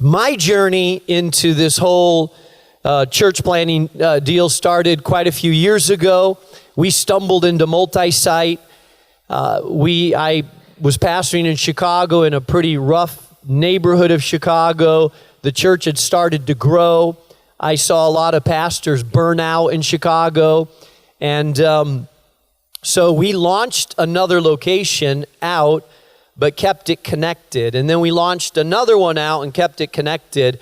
My journey into this whole church planning deal started quite a few years ago. We stumbled into multi-site. I was pastoring in Chicago, in a pretty rough neighborhood of Chicago. The church had started to grow. I saw a lot of pastors burn out in Chicago. And so we launched another location out, but kept it connected. And then we launched another one out and kept it connected.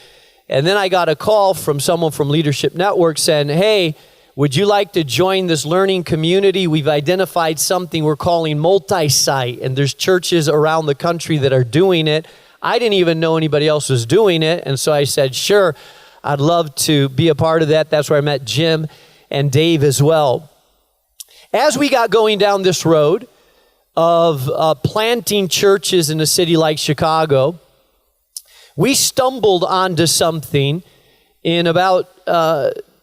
And then I got a call from someone from Leadership Network saying, hey, would you like to join this learning community? We've identified something we're calling multi-site, and there's churches around the country that are doing it. I didn't even know anybody else was doing it, and so I said, sure, I'd love to be a part of that. That's where I met Jim and Dave as well. As we got going down this road of planting churches in a city like Chicago, we stumbled onto something in about,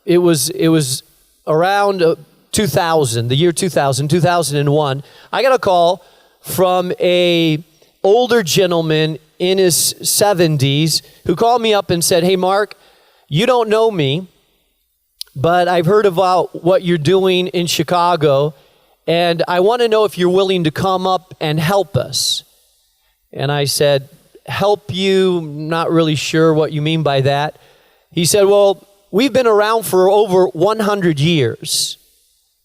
it was around 2000, the year 2001. I got a call from a older gentleman in his 70s who called me up and said, hey, Mark, you don't know me, but I've heard about what you're doing in Chicago, and I want to know if you're willing to come up and help us. And I said, help you? Not really sure what you mean by that. He said, well, we've been around for over 100 years.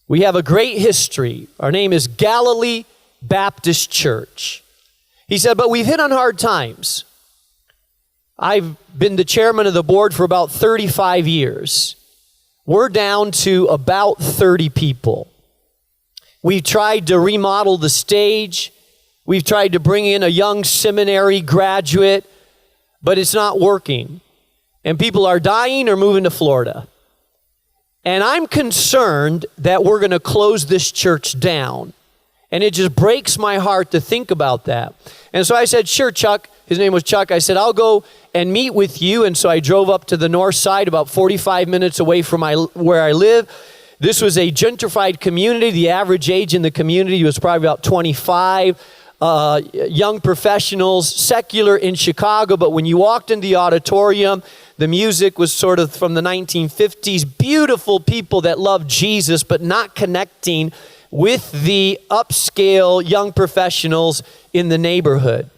We have a great history. Our name is Galilee Baptist Church. He said, but we've hit on hard times. I've been the chairman of the board for about 35 years. We're down to about 30 people. We've tried to remodel the stage. We've tried to bring in a young seminary graduate, but it's not working. And people are dying or moving to Florida. And I'm concerned that we're going to close this church down. And it just breaks my heart to think about that. And so I said, sure, Chuck. His name was Chuck. I said, I'll go and meet with you. And so I drove up to the north side, about 45 minutes away from where I live. This was a gentrified community. The average age in the community was probably about 25. Young professionals, secular in Chicago. But when you walked in the auditorium, the music was sort of from the 1950s. Beautiful people that loved Jesus, but not connecting with the upscale young professionals in the neighborhood.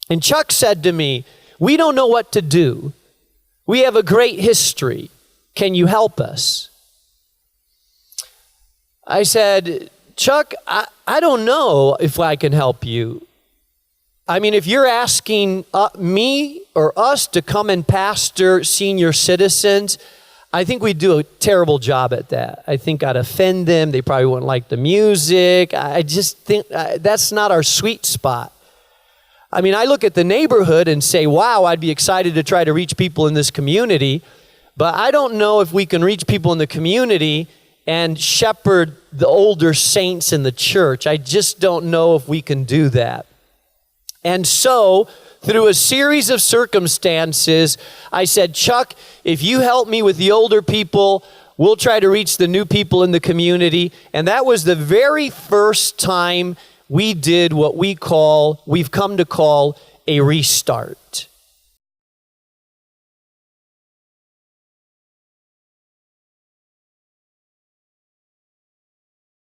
And Chuck said to me, we don't know what to do. We have a great history. Can you help us? I said, Chuck, I don't know if I can help you. I mean, if you're asking me or us to come and pastor senior citizens, I think we'd do a terrible job at that. I think I'd offend them. They probably wouldn't like the music. I just think that's not our sweet spot. I mean, I look at the neighborhood and say, wow, I'd be excited to try to reach people in this community, but I don't know if we can reach people in the community and shepherd the older saints in the church. I just don't know if we can do that. And so, through a series of circumstances, I said, Chuck, if you help me with the older people, we'll try to reach the new people in the community. And that was the very first time we did what we've come to call a restart.